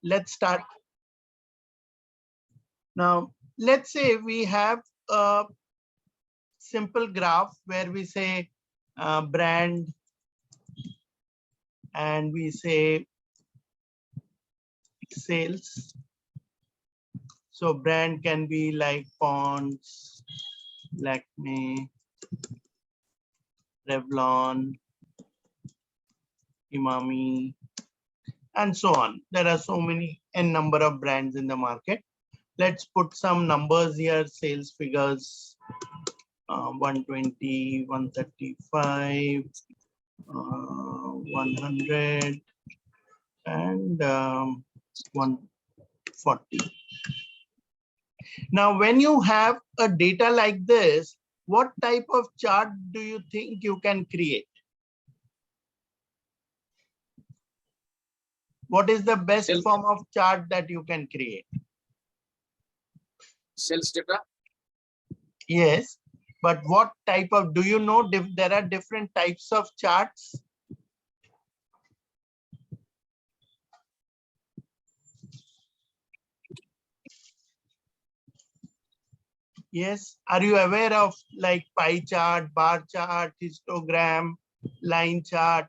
let's start. Now, let's say we have a simple graph where we say brand and we say sales. So brand can be like Pond's, Lakme, Revlon, Imami, and so on. There are so many n number of brands in the market. Let's put some numbers here, sales figures, 120, 135, 100, and 140. Now, when you have a data like this, what type of chart do you think you can create? What is the best form of chart that you can create? Sales data. Yes, but what type of, do you know there are different types of charts? Yes, are you aware of like pie chart, bar chart, histogram, line chart?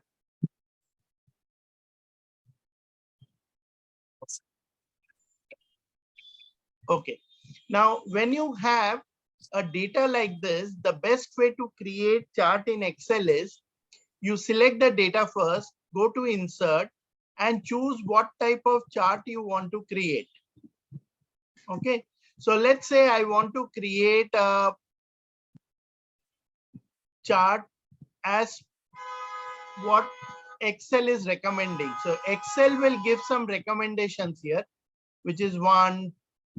Okay, now when you have a data like this, the best way to create chart in Excel is you select the data first, go to insert and choose what type of chart you want to create. Okay, so let's say I want to create a chart as what Excel is recommending. So Excel will give some recommendations here, which is 1,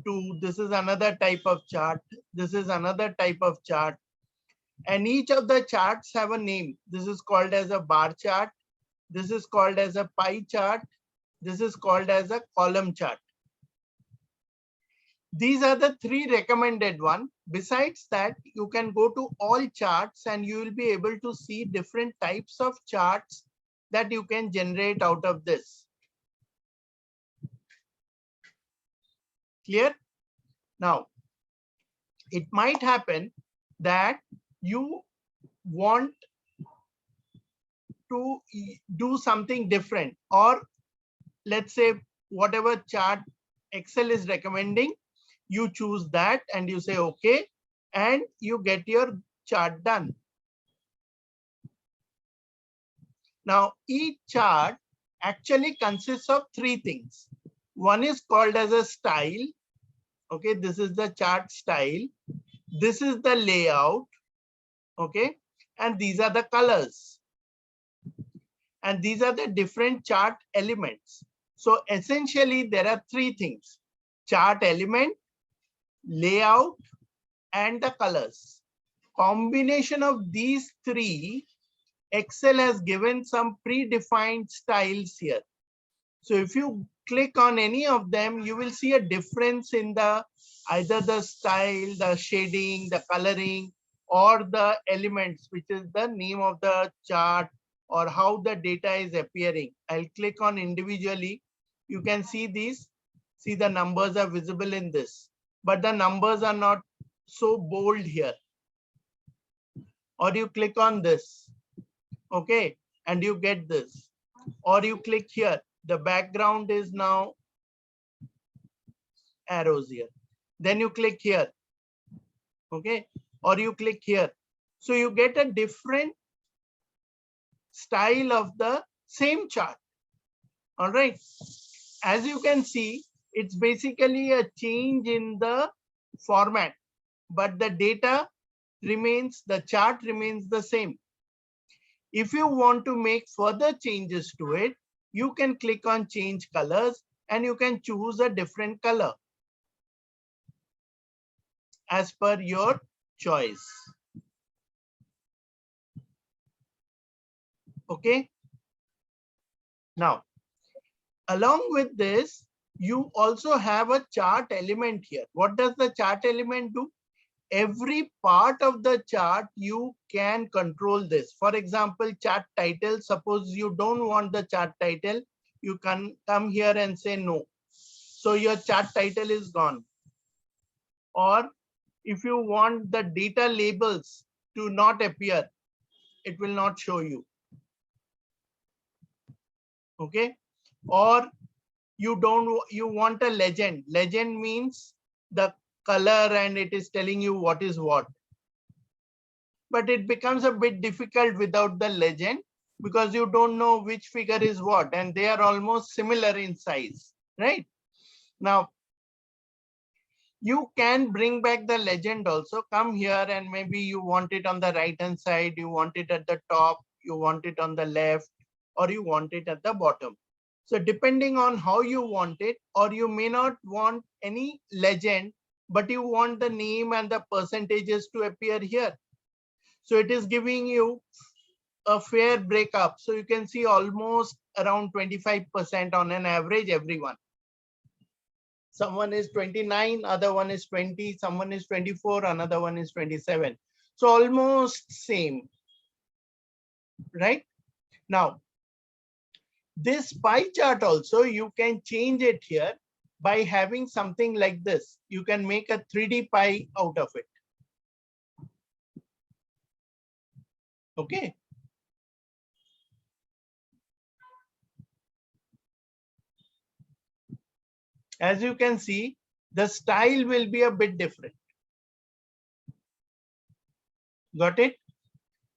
2, this is another type of chart, this is another type of chart, and each of the charts have a name. This is called as a bar chart, this is called as a pie chart, this is called as a column chart. These are the 3 recommended one. Besides that, you can go to all charts and you will be able to see different types of charts that you can generate out of this. Clear? Now, it might happen that you want to do something different, or let's say whatever chart Excel is recommending, you choose that and you say okay, and you get your chart done. Now, each chart actually consists of 3 things. One is called as a style. Okay, this is the chart style. This is the layout. Okay, and these are the colors. And these are the different chart elements. So essentially, there are 3 things: chart element, layout, and the colors. Combination of these 3, Excel has given some predefined styles here. So if you click on any of them, you will see a difference in the either the style, the shading, the coloring, or the elements, which is the name of the chart or how the data is appearing. I'll click on individually. You can see these. See, the numbers are visible in this, but the numbers are not so bold here. Or you click on this, okay, and you get this. Or you click here, the background is now arrows here. Then you click here, okay, or you click here. So you get a different style of the same chart. All right. As you can see, it's basically a change in the format, but the data remains, the chart remains the same. If you want to make further changes to it, you can click on change colors and you can choose a different color as per your choice. Okay. Now, along with this, you also have a chart element here. What does the chart element do? Every part of the chart, you can control this. For example, chart title. Suppose you don't want the chart title, you can come here and say no. So your chart title is gone. Or if you want the data labels to not appear, it will not show you. Okay. Or you want a legend. Legend means the color and it is telling you what is what. But it becomes a bit difficult without the legend because you don't know which figure is what, and they are almost similar in size, right? Now, you can bring back the legend also. Come here and maybe you want it on the right hand side, you want it at the top, you want it on the left, or you want it at the bottom. So depending on how you want it, or you may not want any legend, but you want the name and the percentages to appear here. So it is giving you a fair breakup. So you can see almost around 25% on an average, everyone. Someone is 29, other one is 20, someone is 24, another one is 27. So almost same, right? Now, this pie chart also, you can change it here by having something like this. You can make a 3D pie out of it. Okay. As you can see, the style will be a bit different. Got it?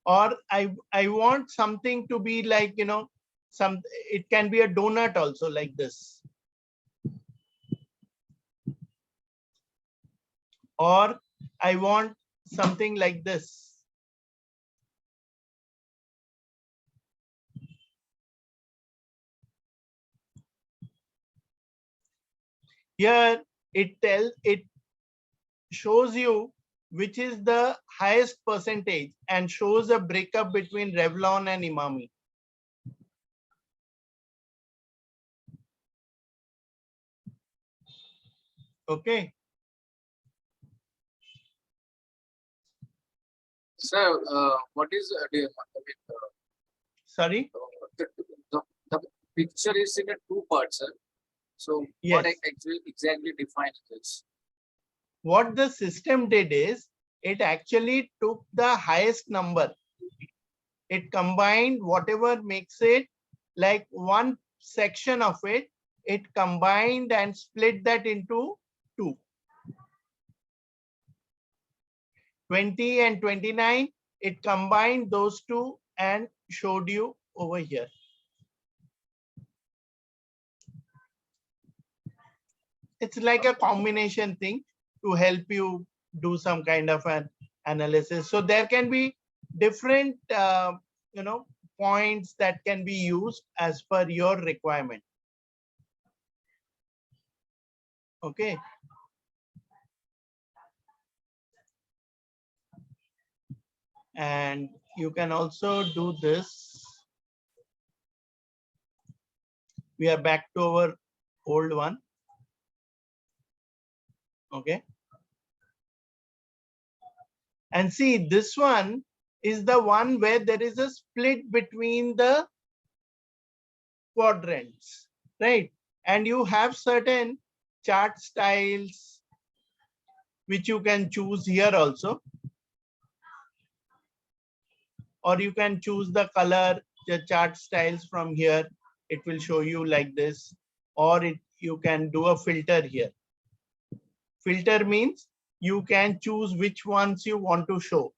Or I want something to be like, you know, it can be a donut also like this. Or I want something like this. Here it shows you which is the highest percentage and shows a breakup between Revlon and Imami. Okay. So, what is Sorry? the, the picture is in a two parts, sir. So, Yes. what exactly defines this? What the system did is it actually took the highest number. It combined whatever makes it like one section of it. It combined and split that into two. 20 and 29, it combined those two and showed you over here. It's like a combination thing to help you do some kind of an analysis. So there can be different, you know, points that can be used as per your requirement. Okay. And you can also do this. We are back to our old one. Okay. And see, this one is the one where there is a split between the quadrants, right? And you have certain chart styles which you can choose here also. Or you can choose the color, the chart styles from here. It will show you like this. Or you can do a filter here. Filter means you can choose which ones you want to show.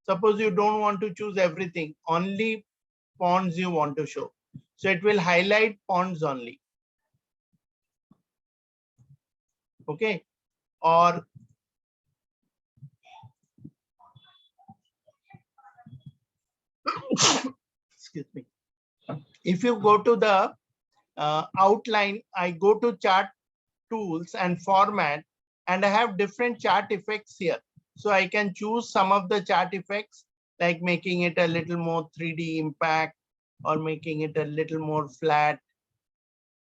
Suppose you don't want to choose everything, only ponds you want to show. So it will highlight ponds only. Okay. Or excuse me. If you go to the outline, I go to chart tools and format, and I have different chart effects here. So I can choose some of the chart effects, like making it a little more 3D impact or making it a little more flat.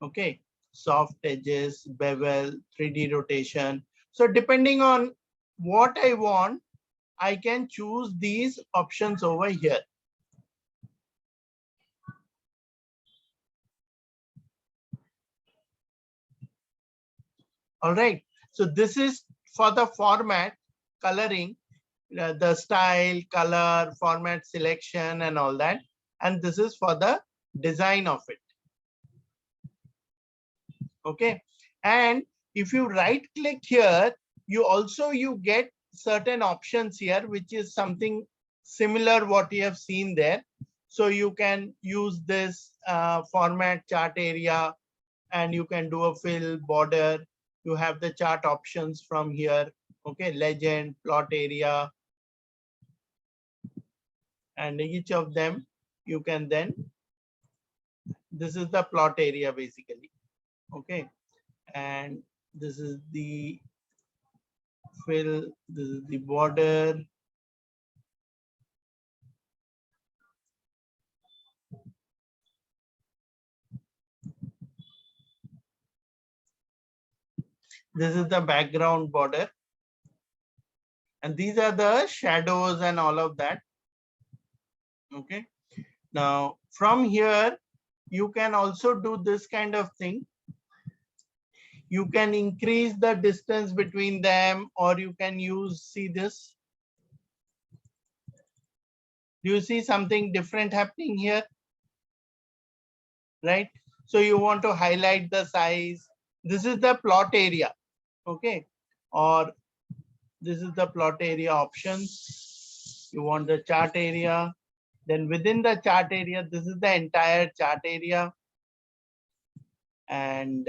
Okay, soft edges, bevel, 3D rotation. So depending on what I want, I can choose these options over here. All right. So this is for the format, coloring, the style, color, format selection, and all that. And this is for the design of it. Okay. And if you right click here, you get certain options here, which is something similar what you have seen there. So you can use this format chart area, and you can do a fill, border. You have the chart options from here. Okay, legend, plot area, and each of them you can then, this is the plot area basically. Okay, and this is the fill, this is the border. This is the background border. And these are the shadows and all of that. Okay. Now from here, you can also do this kind of thing. You can increase the distance between them, or you can use, see this. Do you see something different happening here? Right? So you want to highlight the size. This is the plot area. Okay. Or this is the plot area options. You want the chart area. Then within the chart area, this is the entire chart area. And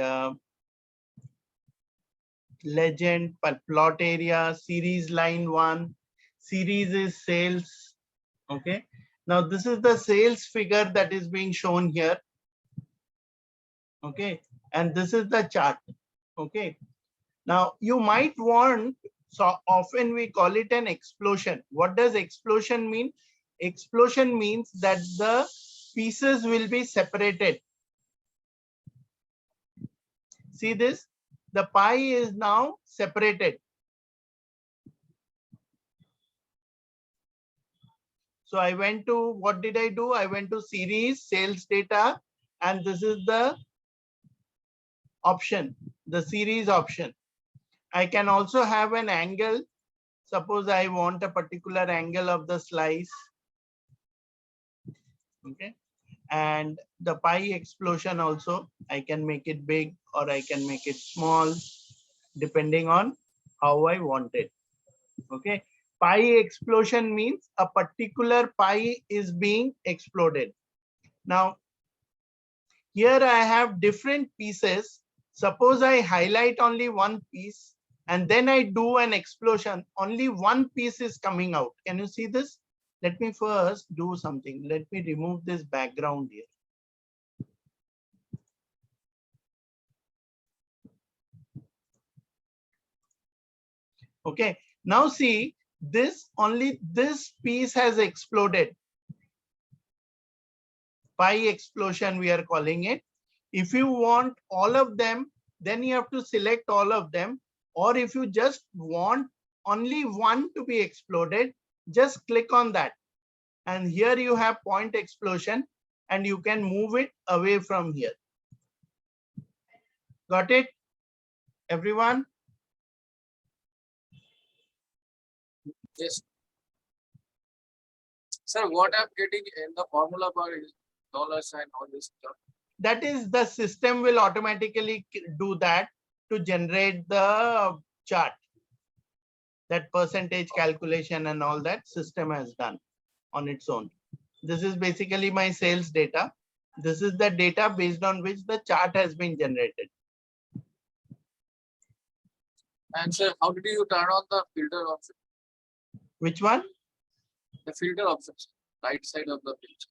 legend, plot area, series line 1. Series is sales. Okay. Now this is the sales figure that is being shown here. Okay. And this is the chart. Okay. Now you might want, so often we call it an explosion. What does explosion mean? Explosion means that the pieces will be separated. See this? The pie is now separated. So I went to, what did I do? I went to series, sales data, and this is the option, the series option. I can also have an angle. Suppose I want a particular angle of the slice. Okay. And the pie explosion also, I can make it big or I can make it small, depending on how I want it. Okay. Pie explosion means a particular pie is being exploded. Now, here I have different pieces. Suppose I highlight only one piece and then I do an explosion. Only one piece is coming out. Can you see this? Let me first do something. Let me remove this background here. Okay. Now see, only this piece has exploded. Pie explosion, we are calling it. If you want all of them, then you have to select all of them. Or if you just want only one to be exploded, just click on that. And here you have point explosion and you can move it away from here. Got it, everyone? Yes. Sir, what I'm getting in the formula bar is dollars and all this stuff. That is, the system will automatically do that to generate the chart. That percentage calculation and all that system has done on its own. This is basically my sales data. This is the data based on which the chart has been generated. And sir, how did you turn on the filter option? Which one? The filter options, right side of the picture.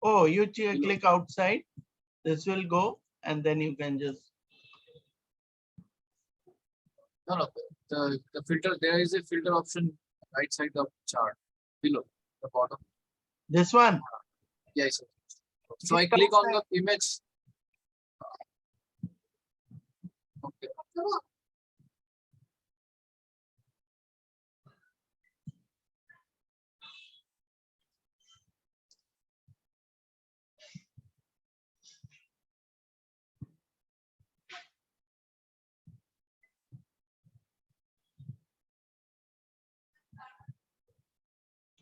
Oh, you click outside. This will go and then you can just. No, the filter, there is a filter option right side of chart below the bottom. This one? Yes. So I click on the image. Okay.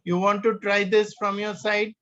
You want to try this from your side?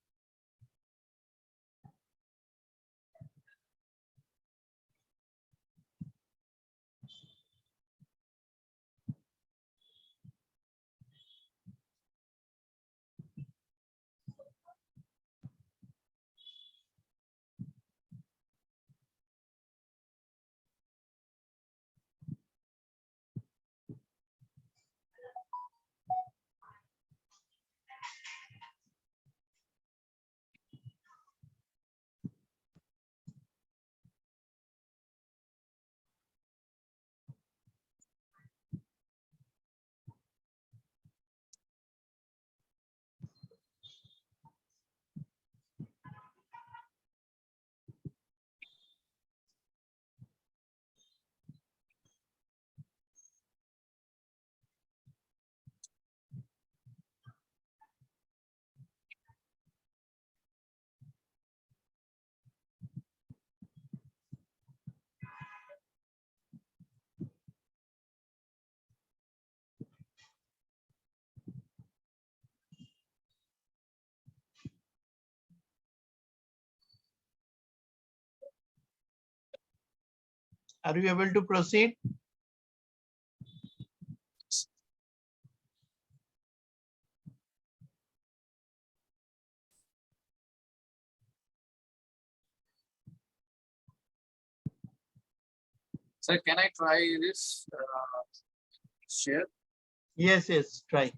Are you able to proceed? Sir, can I try this share? Yes, yes, try.